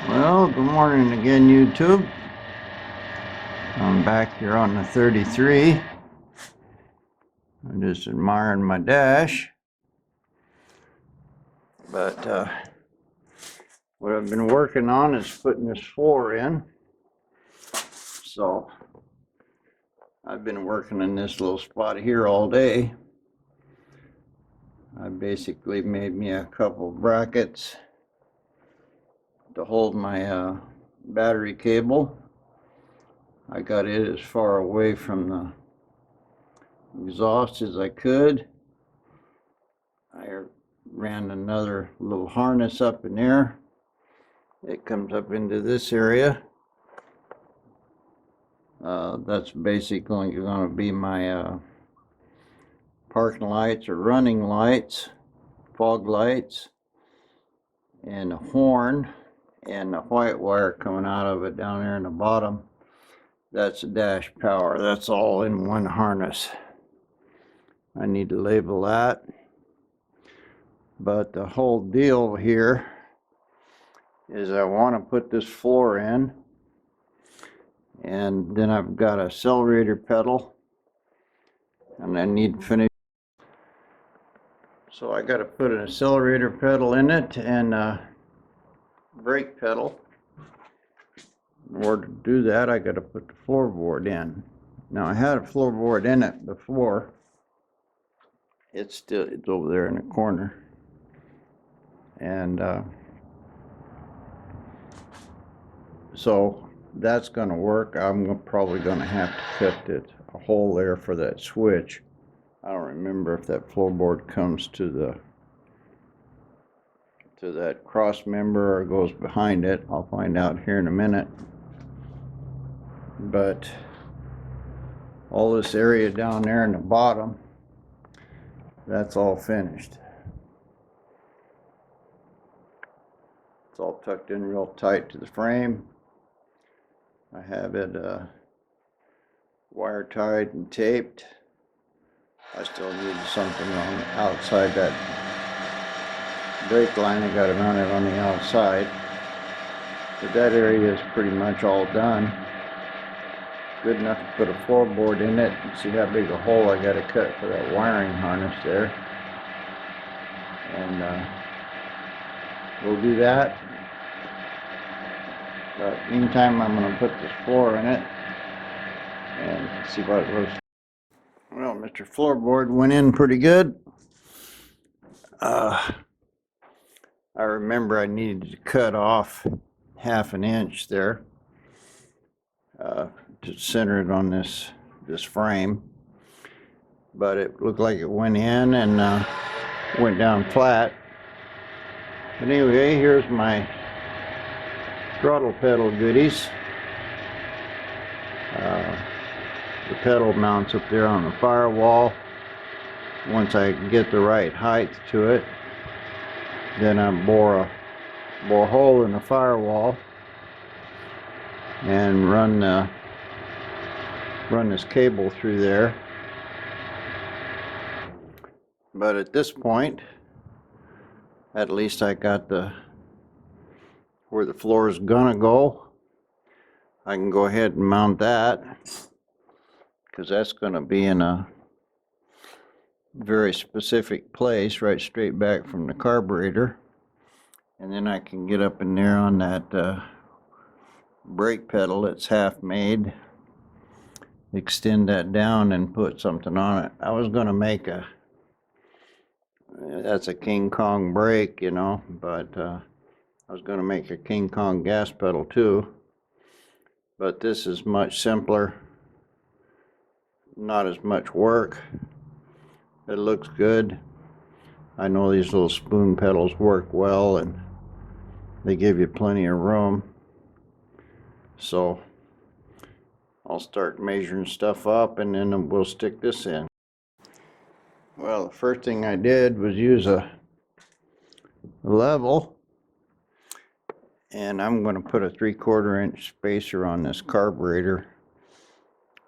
Well, good morning again, YouTube. I'm back here on the 33. I'm just admiring my dash. But what I've been working on is putting this floor in. So I've been working in this little spot here all day. I basically made me a couple brackets to hold my battery cable. I got it as far away from the exhaust as I could. I ran another little harness up in there. It comes up into this area. That's basically going to be my parking lights or running lights, fog lights, and a horn, and the white wire coming out of it down there in the bottom. That's the dash power. That's all in one harness. I need to label that. But the whole deal here is I want to put this floor in, and then I've got an accelerator pedal, and I need to finish. So I got to put an accelerator pedal in it and a brake pedal. In order to do that, I got to put the floorboard in. Now I had a floorboard in it before. It's over there in the corner, and so that's going to work. I'm probably going to have to cut a hole there for that switch. I don't remember if that floorboard comes to that cross member or goes behind it. I'll find out here in a minute. But all this area down there in the bottom, that's all finished. It's all tucked in real tight to the frame. I have it wire tied and taped. I still need something on outside that brake line. I got to run it on the outside. But that area is pretty much all done. Good enough to put a floorboard in it. See how big a hole I got to cut for that wiring harness there. And we'll do that. But meantime, I'm going to put this floor in it and see what it looks like. Well, Mr. Floorboard went in pretty good. I remember I needed to cut off half an inch there to center it on this frame, but it looked like it went in and went down flat. But anyway, here's my throttle pedal goodies. The pedal mounts up there on the firewall. Once I get the right height to it, then I bore a hole in the firewall and run this cable through there. But at this point, at least I got where the floor is gonna go. I can go ahead and mount that, because that's gonna be in a very specific place, right straight back from the carburetor. And then I can get up in there on that brake pedal that's half made, extend that down and put something on it. I was going to make that's a King Kong brake, you know, but I was going to make a King Kong gas pedal too. But this is much simpler, not as much work. It looks good. I know these little spoon pedals work well and they give you plenty of room. So I'll start measuring stuff up and then we'll stick this in. Well, the first thing I did was use a level, and I'm going to put a 3/4 inch spacer on this carburetor.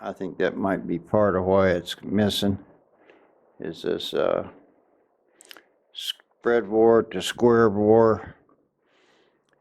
I think that might be part of why it's missing, is this spread bore to square bore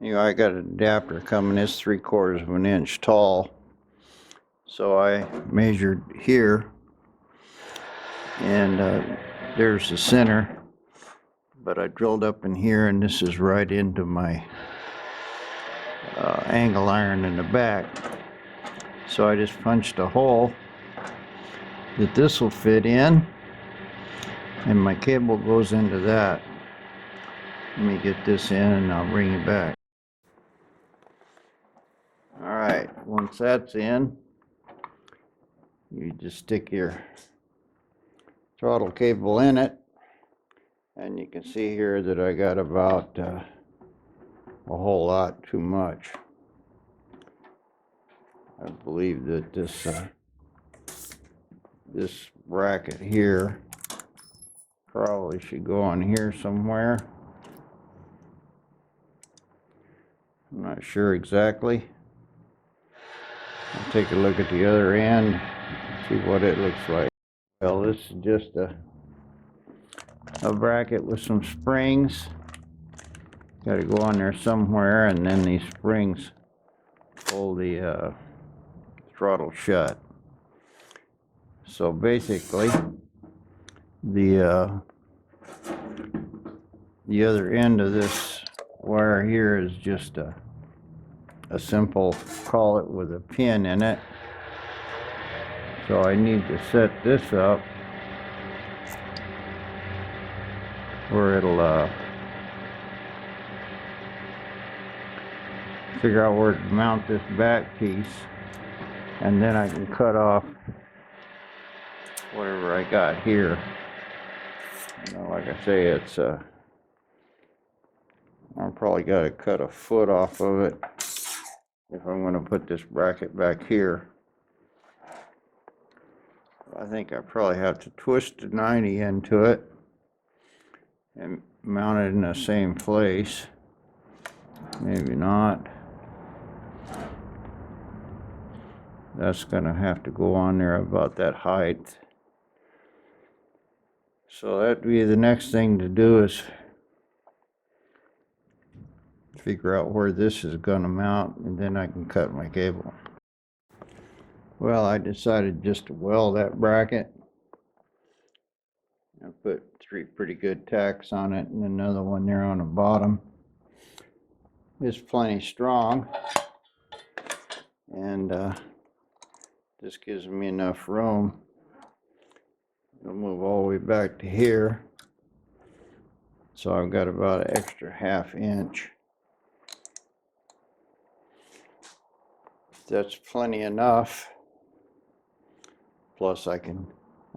Anyway, I got an adapter coming. It's 3/4 of an inch tall. So I measured here, and there's the center. But I drilled up in here, and this is right into my angle iron in the back. So I just punched a hole that this will fit in, and my cable goes into that. Let me get this in and I'll bring it back. Alright, once that's in, you just stick your throttle cable in it, and you can see here that I got about a whole lot too much. I believe that this bracket here probably should go on here somewhere. I'm not sure exactly. I'll take a look at the other end, see what it looks like. Well, this is just a bracket with some springs. Got to go on there somewhere, and then these springs hold the throttle shut. So basically, the other end of this wire here is just a simple collet with a pin in it. So I need to set this up where it'll figure out where to mount this back piece, and then I can cut off whatever I got here. You know, like I say, it's I'm probably got to cut a foot off of it if I'm going to put this bracket back here. I think I probably have to twist the 90 into it and mount it in the same place. Maybe not. That's going to have to go on there about that height. So that'd be the next thing to do, is figure out where this is going to mount, and then I can cut my cable. Well, I decided just to weld that bracket. I put 3 pretty good tacks on it, and another one there on the bottom. It's plenty strong, and this gives me enough room. It'll move all the way back to here, so I've got about an extra ½ inch. That's plenty enough. Plus I can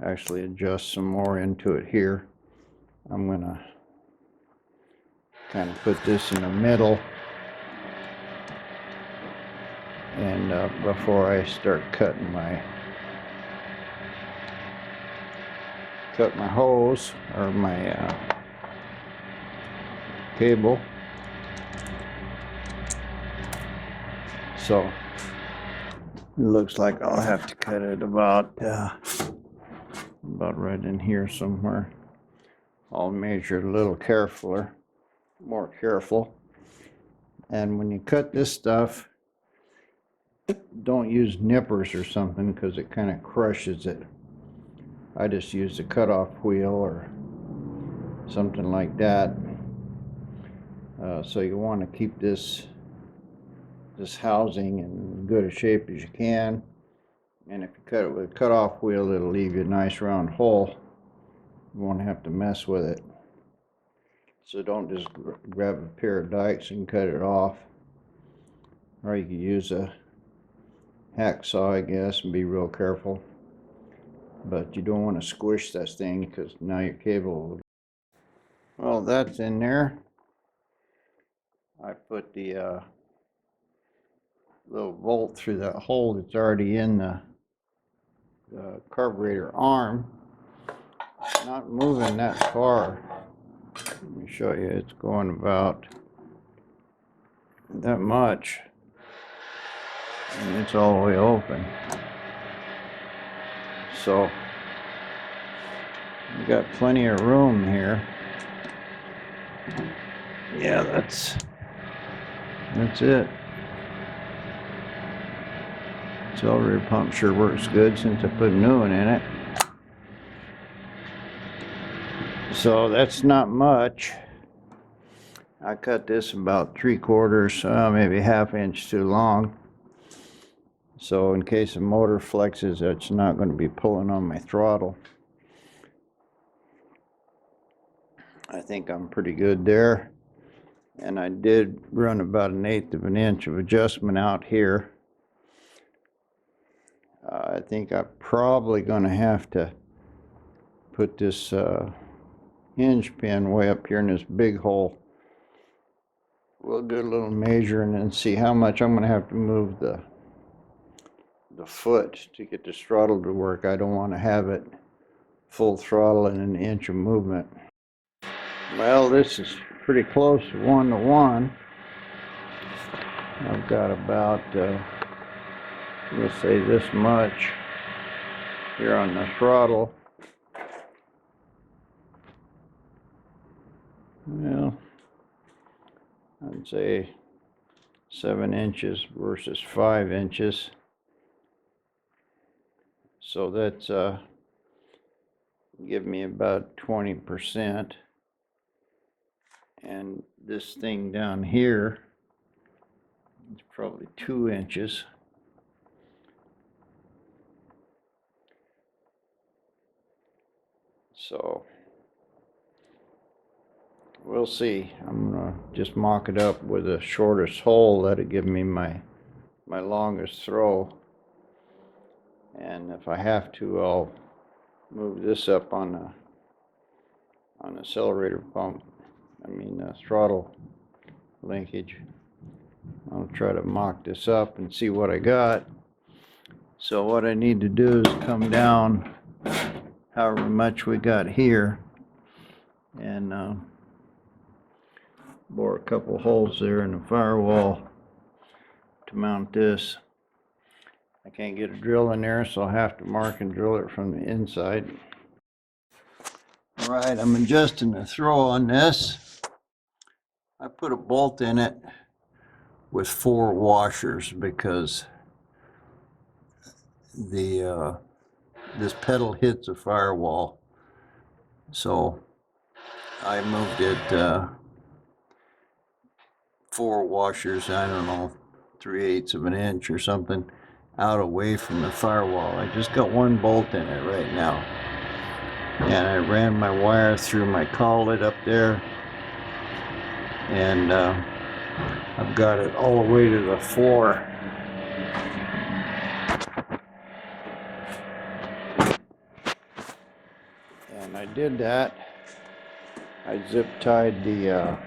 actually adjust some more into it here. I'm gonna kind of put this in the middle, and before I start cutting my hose or my cable. So it looks like I'll have to cut it about right in here somewhere. I'll measure a little more careful. And when you cut this stuff, don't use nippers or something, because it kind of crushes it. I just use a cutoff wheel or something like that. So you want to keep this housing in good a shape as you can. And if you cut it with a cutoff wheel, it'll leave you a nice round hole. You won't have to mess with it. So don't just grab a pair of dikes and cut it off. Or you could use a hacksaw, I guess, and be real careful. But you don't want to squish this thing, because now your cable will... Well, that's in there. I put the little bolt through that hole that's already in the carburetor arm. Not moving that far. Let me show you. It's going about that much, and it's all the way open. So we got plenty of room here. Yeah, That's it. Accelerator pump sure works good since I put a new one in it. So that's not much. I cut this about 3/4, maybe 1/2 inch too long. So in case the motor flexes, it's not going to be pulling on my throttle. I think I'm pretty good there. And I did run about 1/8 of an inch of adjustment out here. I think I'm probably going to have to put this hinge pin way up here in this big hole. We'll do a little measuring and see how much I'm going to have to move the foot to get this throttle to work. I don't want to have it full throttle in 1 inch of movement. Well, this is pretty close to 1-to-1. I've got about, let's say this much here on the throttle. Well, I'd say 7 inches versus 5 inches. So that's give me about 20%. And this thing down here is probably 2 inches. So we'll see. I'm gonna just mock it up with the shortest hole. That'll give me my longest throw. And if I have to, I'll move this up on the accelerator pump. I mean throttle linkage. I'll try to mock this up and see what I got. So what I need to do is come down however much we got here and bore a couple holes there in the firewall to mount this. I can't get a drill in there, so I'll have to mark and drill it from the inside. All right, I'm adjusting the throw on this. I put a bolt in it with 4 washers because this pedal hits a firewall. So I moved it 4 washers, I don't know, 3/8 of an inch or something, out away from the firewall. I just got 1 bolt in it right now. And I ran my wire through my collet up there. And I've got it all the way to the floor. And I did that. I zip tied the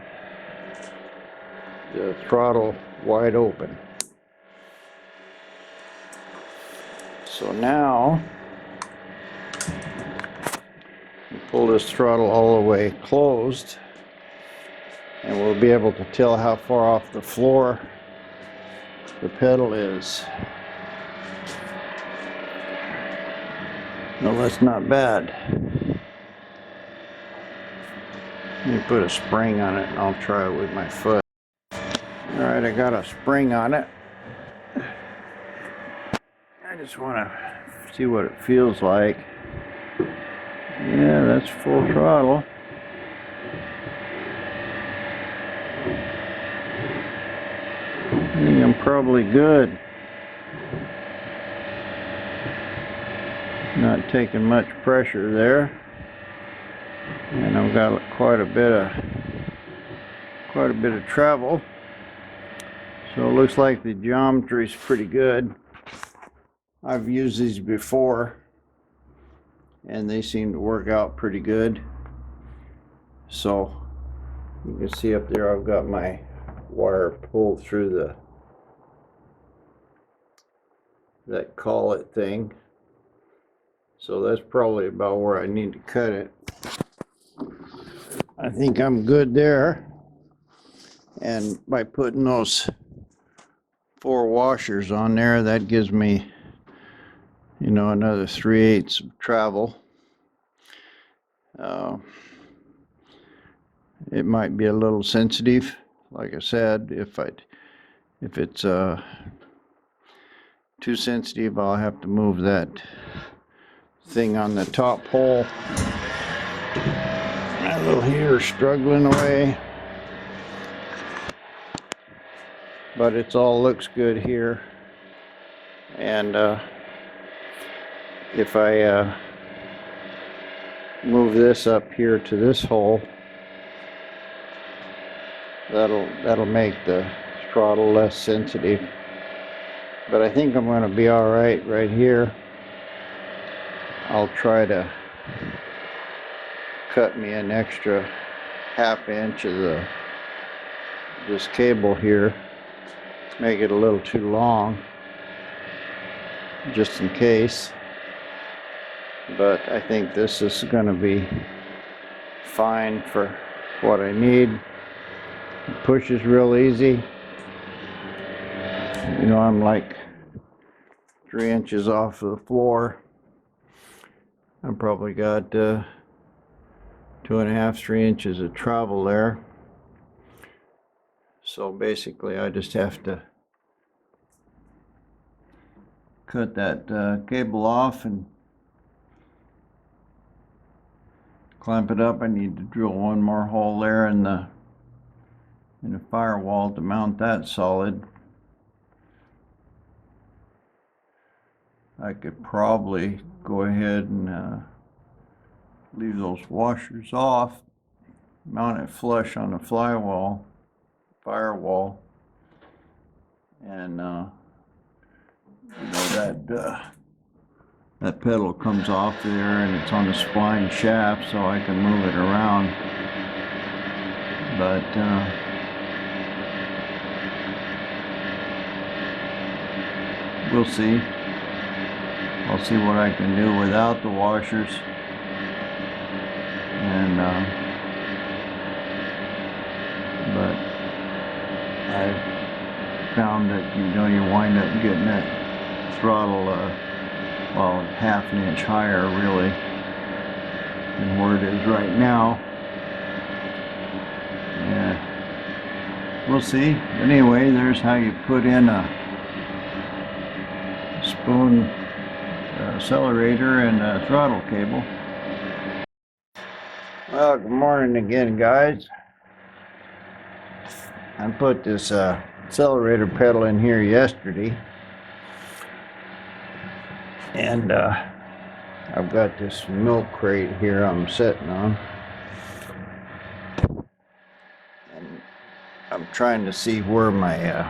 throttle wide open. So now we pull this throttle all the way closed, and we'll be able to tell how far off the floor the pedal is. No, that's not bad. Let me put a spring on it and I'll try it with my foot. Alright, I got a spring on it. I just want to see what it feels like. Yeah, that's full throttle. I think I'm probably good. Not taking much pressure there. And I've got quite a bit of travel. So it looks like the geometry is pretty good. I've used these before and they seem to work out pretty good. So you can see up there I've got my wire pulled through that collet thing. So that's probably about where I need to cut it. I think I'm good there. And by putting those 4 washers on there, that gives me, you know, another 3/8 of travel. It might be a little sensitive, like I said. If I If it's too sensitive, I'll have to move that thing on the top hole. That little heater struggling away, but it's all looks good here. And if I move this up here to this hole, that'll make the throttle less sensitive. But I think I'm going to be all right here. I'll try to cut me an extra ½ inch of this cable here, make it a little too long just in case, but I think this is going to be fine for what I need. It pushes real easy. You know, I'm like 3 inches off of the floor. I've probably got 2.5, 3 inches of travel there. So basically I just have to cut that cable off and clamp it up. I need to drill one more hole there in the firewall to mount that solid. I could probably go ahead and leave those washers off, mount it flush on the firewall, and you know, that pedal comes off there and it's on the spline shaft, so I can move it around. But we'll see. I'll see what I can do without the washers. And but I found that, you know, you wind up getting that throttle well, ½ inch higher really than where it is right now. Yeah, we'll see. But anyway, there's how you put in a spoon accelerator and a throttle cable. Well, good morning again, guys. I put this accelerator pedal in here yesterday, and I've got this milk crate here I'm sitting on, and I'm trying to see where my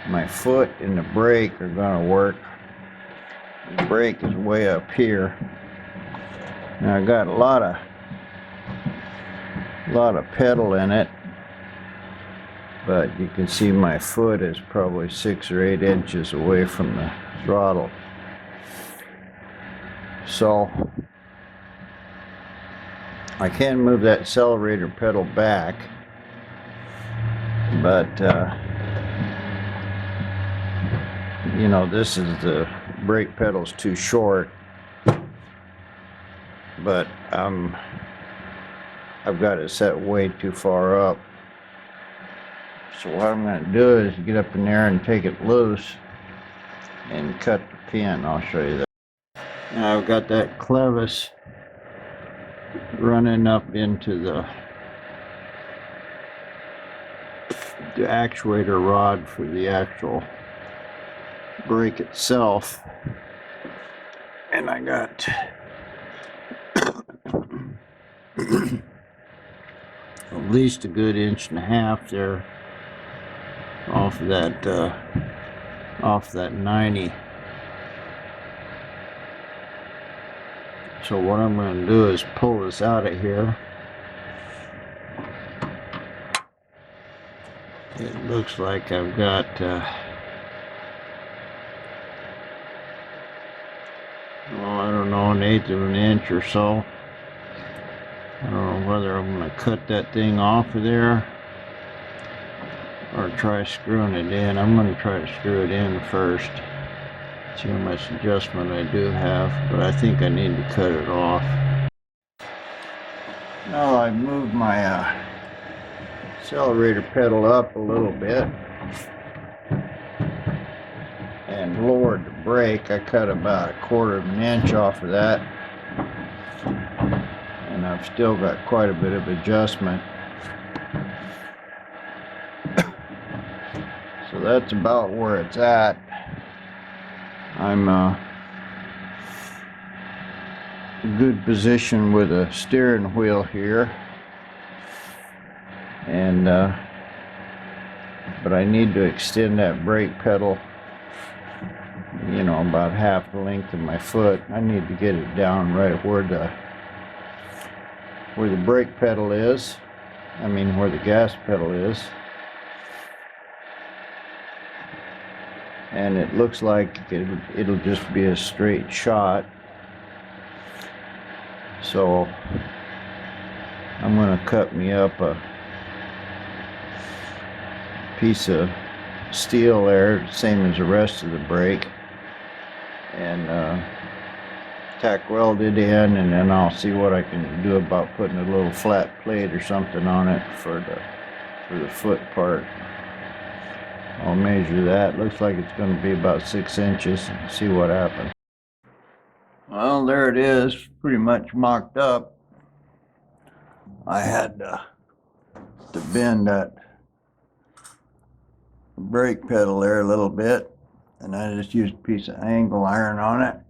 my foot and the brake are going to work. The brake is way up here. Now I got a lot of pedal in it, but you can see my foot is probably 6 or 8 inches away from the throttle. So I can move that accelerator pedal back, but you know, this is the brake pedal's too short, but I've got it set way too far up. So what I'm going to do is get up in there and take it loose and cut the pin. I'll show you that. Now I've got that clevis running up into the actuator rod for the actual brake itself, and I got at least a good 1.5 inches there off that 90. So what I'm going to do is pull this out of here. It looks like I've got well, I don't know, 1/8 of an inch or so. I don't know whether I'm going to cut that thing off of there or try screwing it in. I'm going to try to screw it in first, see how much adjustment I do have, but I think I need to cut it off. Now I've moved my accelerator pedal up a little bit. and lowered the brake. I cut about 1/4 of an inch off of that, and I've still got quite a bit of adjustment. So that's about where it's at. I'm good position with a steering wheel here, and but I need to extend that brake pedal, you know, about half the length of my foot. I need to get it down right where the brake pedal is. I mean where the gas pedal is. And it looks like it'll just be a straight shot. So I'm going to cut me up a piece of steel there, same as the rest of the brake, and tack weld it in, and then I'll see what I can do about putting a little flat plate or something on it for the foot part. I'll measure that. Looks like it's going to be about 6 inches, and see what happens. Well, there it is, pretty much mocked up. I had to bend that brake pedal there a little bit, and I just used a piece of angle iron on it,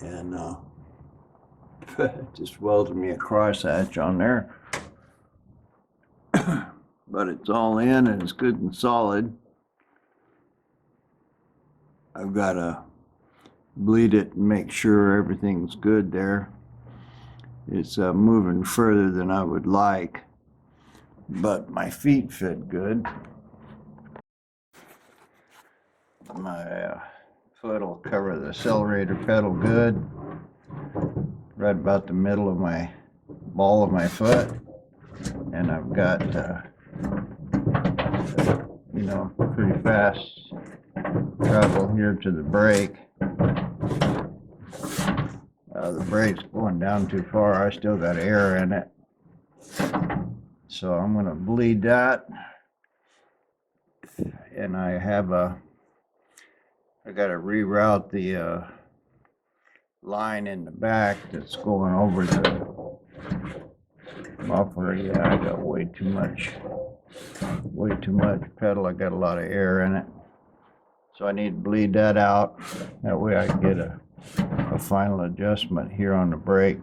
and just welded me a crosshatch on there. But it's all in and it's good and solid. I've got to bleed it and make sure everything's good there. It's moving further than I would like, but my feet fit good. My foot will cover the accelerator pedal good, right about the middle of my ball of my foot, and I've got you know, pretty fast travel here to the brake. The brake's going down too far. I still got air in it, so I'm going to bleed that. And I got to reroute the line in the back that's going over the muffler. Yeah, I got way too much pedal. I got a lot of air in it, so I need to bleed that out. That way I can get a final adjustment here on the brake.